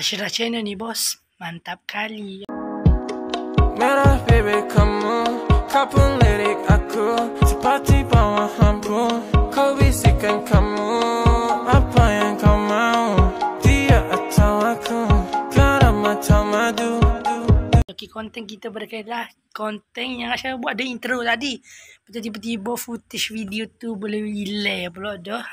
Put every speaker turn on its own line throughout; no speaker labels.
Ashraf Channel ni bos, mantap kali.
Merah baby kamu, kapun lirik aku, seperti bawah lampu. Kau bisikan kamu, apa yang kau mau, dia atau aku, garam atau madu.
Okay, konten kita berkaitan konten yang Ashraf buat ada intro tadi. Betul tiba-tiba footage video tu boleh relay pula dah.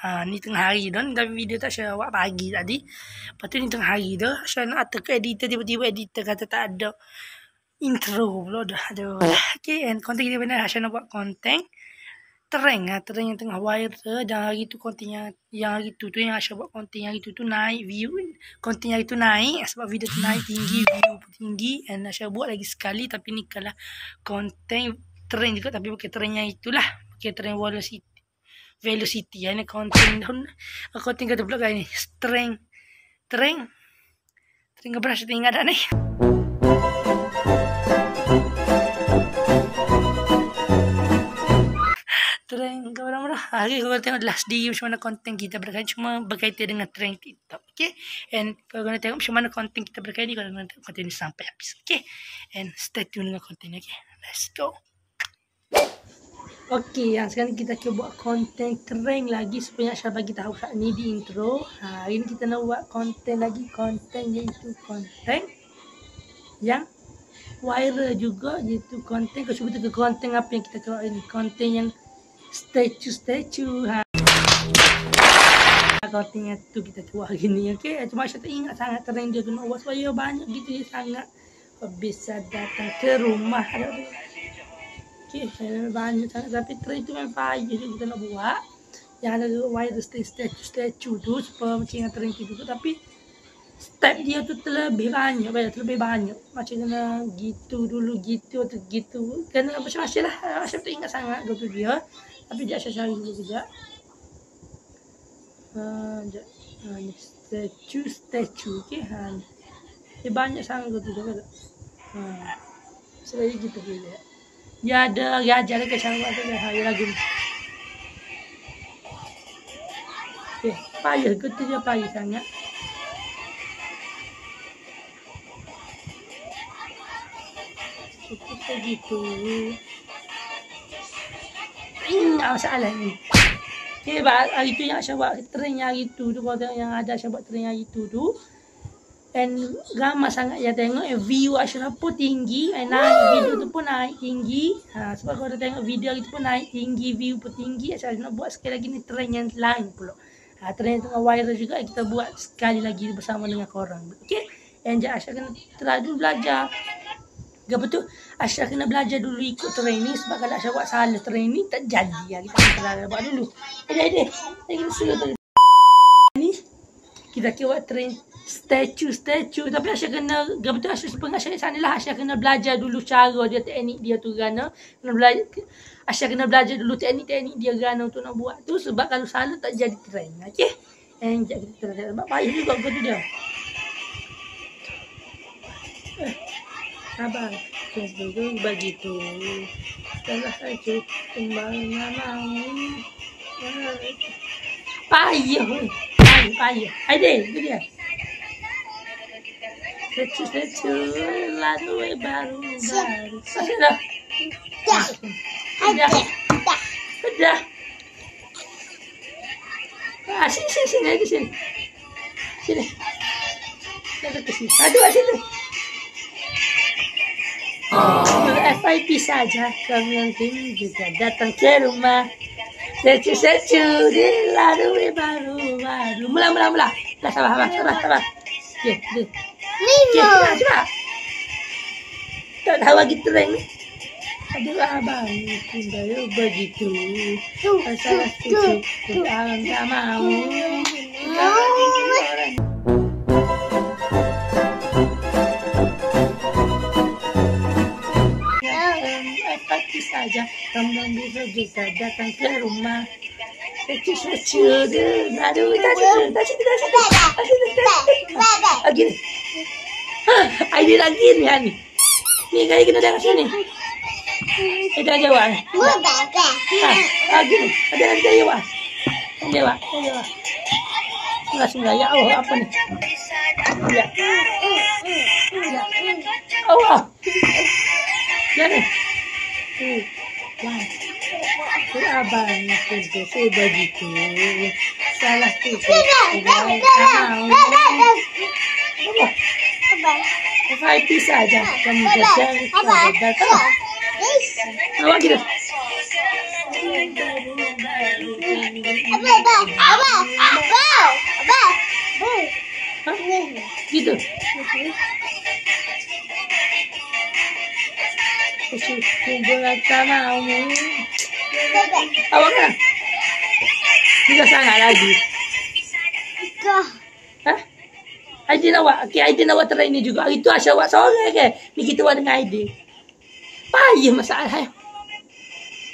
Ni tengah hari dah, tapi video tak Ashraf buat pagi tadi. Lepas tu ni tengah hari dah, Ashraf nak atur ke editor, tiba-tiba editor kata tak ada intro pula dah. Aduh. Okay, and konten kita benar Ashraf nak buat konten trend yang tengah viral. Dan hari tu konten yang hari tu yang Ashraf buat konten yang hari tu naik view. Konten yang hari tu naik sebab video tu naik tinggi, view pun tinggi. And Ashraf buat lagi sekali, tapi ni kalah konten trend juga, tapi bukan trend yang itulah, bukan trend velocity. Ini konten kata pula kayak ni trend berapa saya ingat dah ni. Trend kau orang hari kau tengok last day macam mana konten kita berkaitan, cuma berkaitan dengan trend TikTok. Okay, and kalau kau nak tengok macam mana konten kita berkaitan ni, kalau nak tengok konten ni sampai habis. Okay, and stay tune dengan konten ni. Okay, let's go. Okay, yang sekarang kita akan buat konten trend lagi supaya Ashraf bagi tahu kat ni di intro. Hari ni kita nak buat konten lagi, konten iaitu konten yang viral juga, iaitu konten, kau cuba tengok konten apa yang kita buat ini, konten yang statue. Konten yang tu kita buat hari ni. Okay, cuma Ashraf tak ingat sangat trend dia tu nak buat supaya banyak gitu je sangat. Bisa datang ke rumah. Okay, banyak sangat, tapi trend tu memang payah je kita nak buat. Yang ada viral statue tu supaya macam yang trend tu juga, tapi step dia tu terlebih banyak. Macam kena gitu dulu, gitu atau gitu. Kena macam-macam lah. Ashraf tak ingat sangat gitu dia. Tapi dia Ashraf cari dulu kejap. Ni statue. Okay, dia banyak sangat gitu juga. Sebab gitu dia. Ya ada ajar ke cara buat tu hari lagu ni. Okay, payah gitu dia, payah sangat. Cukup gitu. Ingat masalah ni. Okay, hari tu yang Ashraf buat trend hari tu kalau yang ada Ashraf buat trend hari tu. And ramai sangat yang tengok, view Ashraf pun tinggi, naik video tu pun naik tinggi. Sebab kalau tengok video itu pun naik tinggi, view pun tinggi. Ashraf nak buat sekali lagi ni trend yang lain pula. Trend yang tengah viral juga, kita buat sekali lagi bersama dengan korang. Okay, and Ashraf kena terlalu belajar. Apa tu? Ashraf kena belajar dulu ikut trend ni, sebab kalau Ashraf buat salah trend ni tak jadi. Kita kena buat dulu. Ni kita buat trend statue, tapi Ashraf kena betul Ashraf pengasas sana lah. Ashraf kena belajar dulu cara dia, teknik dia tu gana. Ashraf kena belajar dulu teknik dia gana untuk nak buat tu, sebab kalau salah tak jadi trend. Okey, and kita try sebab payah juga betul dia. Sabar, cuba begitu. Salah saja kembali mau. Payah. Ada tu dia. Statue lalu baru. Sudah. Sudah. Sini. Ada ke sini. Aduh, sini. FIP saja, kami nanti juga datang ke rumah. Statue lalu baru. Mula. Sabar. Okay. Cepat. Tak tahu lagi trend ni. Aduh abang, tinggal begitu. Salah cukup, abang tak mau. Pagi saja, kamu bisa juga datang ke rumah. Statue lalu tak lagi ni. Ada lagi ni. Ni kali kena dengar sini. Ada jawab. Lagi ni. Ada jawab. Enggak. Ya Allah, apa nih? Ya. Allah. Ya nih. Tuh abang itu begitu. Salah tuh. VIP saja. Kamu datang. Awak gitu. Gitu. Awak kan? Bisa sangat lagi. Hah? ID nawak terai ini juga. Itu asal awak sore ke. Ni kita awak dengan ID. Payah masalah.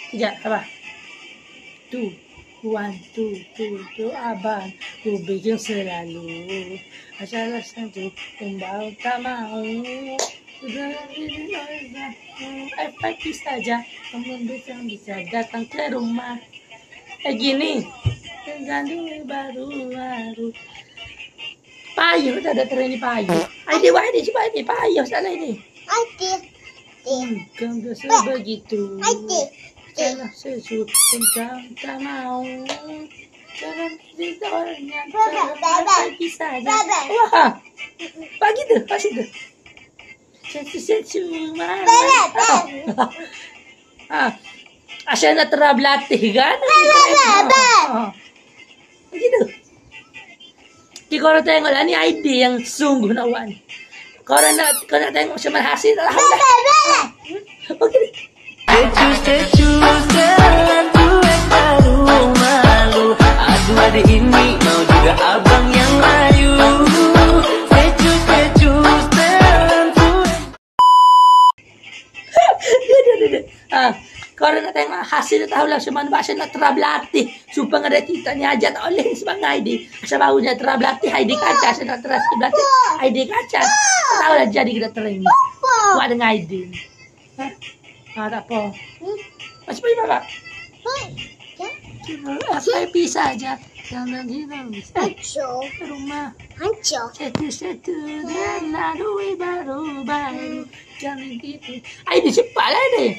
Sekejap, apa? Tu, abang, tu bikin selalu. Asalah satu, kembali tak mau. FIP saja, kamu bisa datang ke rumah. Gini, tergantung baru. Payah, tak ada terani payah. ID coba ini payah salah ini. Kamu sebegitu. Salah sesuatu tak mau. Jangan ditolaknya. FIP saja. Wah, pagi tu, pasti tu. Sesu mana? Asal nak terablatih kan? Begitu. Jadi korang tengok lah ni ID yang sungguh nak buat ni. Korang nak tengok macam mana hasil lah. Okey.
Secu jalan cuek malu. Aduh ada ini mau juga abang yang layu. Secu jalan cuek.
Korang nak tengok hasil tahu lah macam mana bahasa nak terablatih supaya ada kita ni aja tak boleh sebagai ID. Asal barunya terablatih ID kaca, asal nak terablatih ID kaca. Tahu lah jadi kita terengi. Buat dengan ID. Tak apa. Macam mana Bapak? FIP saja. Jangan bisa. Rumah. Satu dan lalu baru. Jangan gitu. ID cepatlah deh.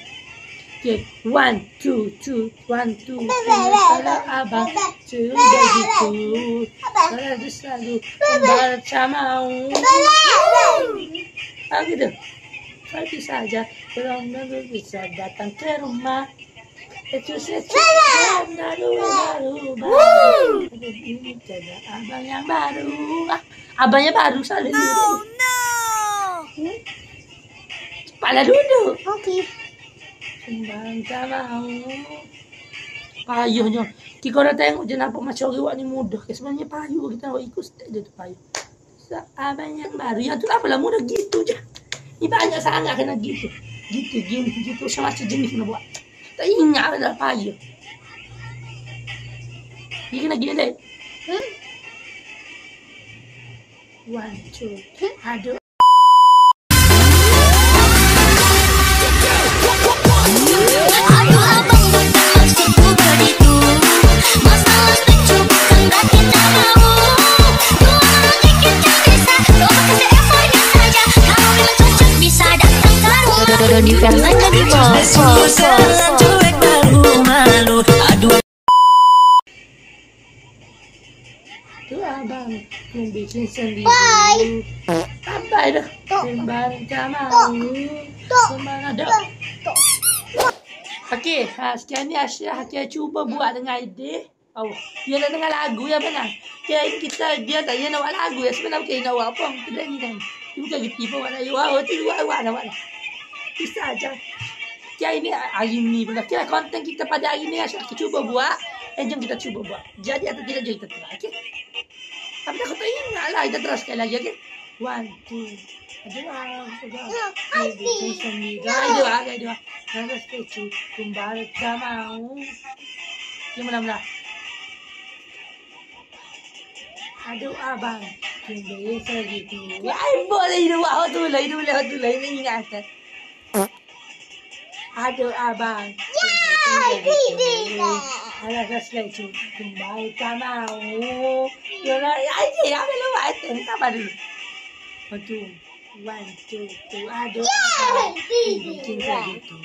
Okay, 1, 2, 1, 2. Kalau abang sudah gitu, kalau selalu membaca mau. Gitu. FIP saja. Kalau bisa datang ke rumah. Secu baru. Ini ada abang yang baru. Abangnya baru selalu ini. Cepatlah duduk.
Okey.
Sembang tak mau. Payuhnya. Kita orang tengok je nampak macam orang ni mudah. Sebenarnya payuh kita nak ikut step dia tu payuh. Abang yang baru. Yang tu tak apalah mudah gitu je. Ni banyak sangat kena gitu. Gitu. Macam jenis kena buat. Tak ingat dah payuh. Dia kena gila. 1, 2. Aduh.
Di Fernanda di bawah.
Tu abang bikin sendiri. Sampai dah. Sembang tak mau. Sembang ada. Okey, sekian ni Aisyah cuba buat dengan ide. Dia nak dengar lagu yang benar. Dia tak nak buat lagu yang sebenarnya bukan nak buat apa. Tidak ni kan. Dia bukan gitu pun buat lagu. Tu buat nak buat. Bisa aja. Ini hari ni pula. Kira konten kita pada hari ni Aisyah cuba buat. Jom kita cuba buat. Jadi atau tidak kita try. Okey. Tapi aku tak ingat lah. Kita terus sekali lagi. Okey. 1, 2. Aduh. Harus secu. Kembali tak mau. Gimana? Aduh abang. Kembali segitu. Boleh dulu. Ini ingat. Aduh abang. Harus secu. Kembali tak mau. Yolah, aje apa lu buat? Sabar dulu. 1, 2, 3. Aduh. Bikin segitu.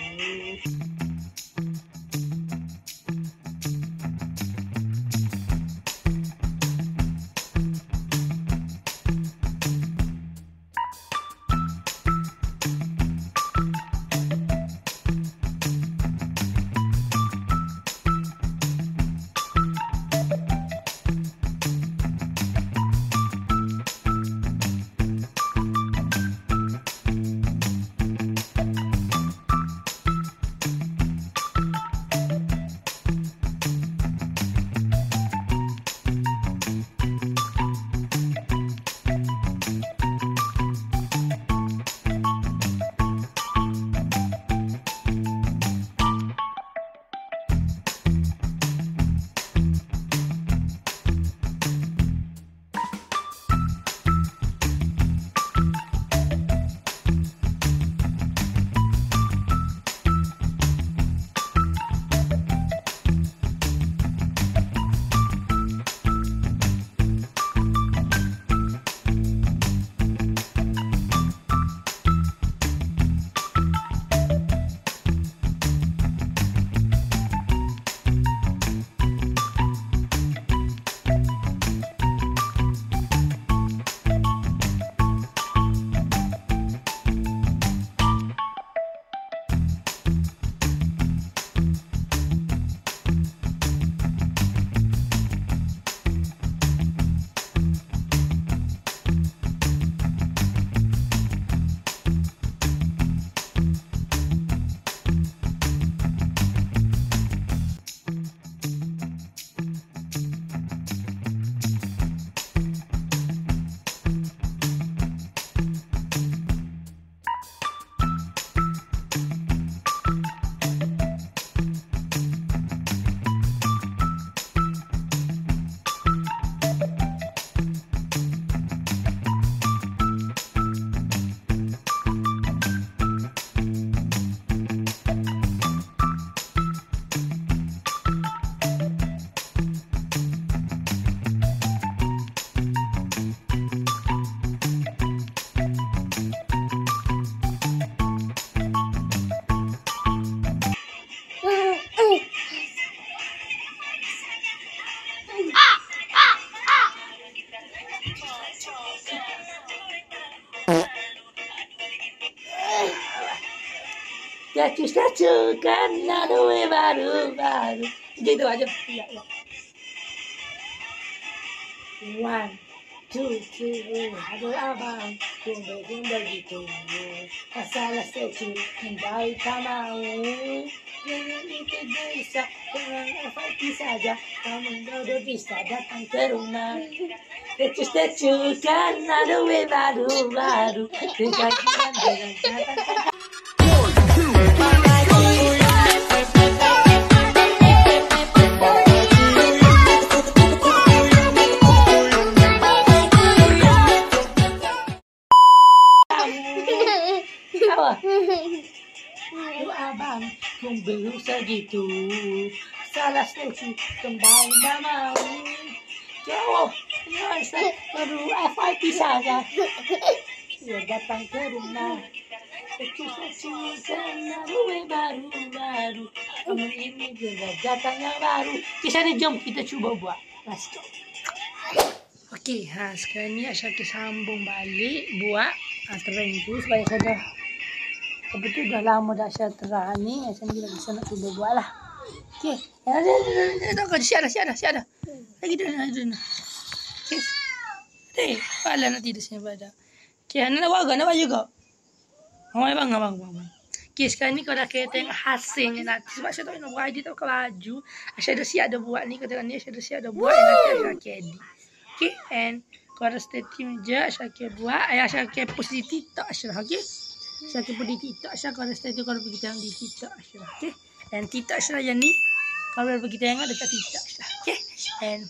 Statue karena duwe baru-baru. Gitu aja. Ya. 1, 2, 3. Aduh abang, kumbe gitu. Masalah statue kembali tak mau. Jangan itu bisa, jangan apa saja. Kamu udah bisa datang ke rumah. Statue karena duwe baru-baru. Kejadian dengan abang, kung belum segitu, salah statue kembali tak mau. Jauh, baru FYP saja. Dia datang ke rumah. Statue karena duwe baru-baru. Kamu ini juga datang yang baru. Kisahnya jom kita coba buat. Let's go. Okey, sekarang ni Asya sambung balik buat terang tu supaya saya kebetul dah lama dah saya terang ni. Saya ni lagi nak cuba buat lah. Okey, ada siap dah. Lagi dulu. Okey. Pala nak tidur sini pada. Okey, nak buat juga. Abang. Okey, sekarang ni kau dah kira tengok hasilnya nanti. Sebab saya tak nak buat idea tau ke baju. Saya dah siap dah buat ni. Kata ni saya dah siap dah buat. Nanti saya akan edit. Okay, and kau ada stay tune je. Saya akan buat. Saya akan post di TikTok Ashraf. Okay, saya akan post di TikTok Ashraf. Kau ada stay tune. Kau ada pergi tengok di TikTok Ashraf. Okay, and TikTok Ashraf yang ni kau ada pergi tengok dekat TikTok Ashraf. Okay, and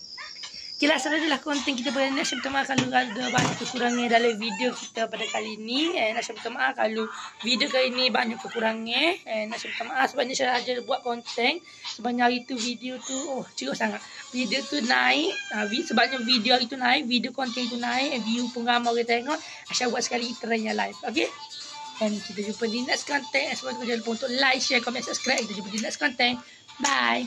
Okay lah, adalah konten kita pada ni. Asyik minta maaf kalau ada banyak kekurangan dalam video kita pada kali ni. Asyik minta maaf kalau video kali ni banyak kekurangan. Asyik minta maaf sebabnya saya aja buat konten. Sebabnya hari tu video tu, cerah sangat. Video tu naik, sebabnya video hari tu naik, video konten tu naik, view pun ramai orang tengok. Asyik buat sekali trendnya live. Okay? Dan kita jumpa di next content. Sebab tu jangan lupa untuk like, share, komen, subscribe. Kita jumpa di next content. Bye.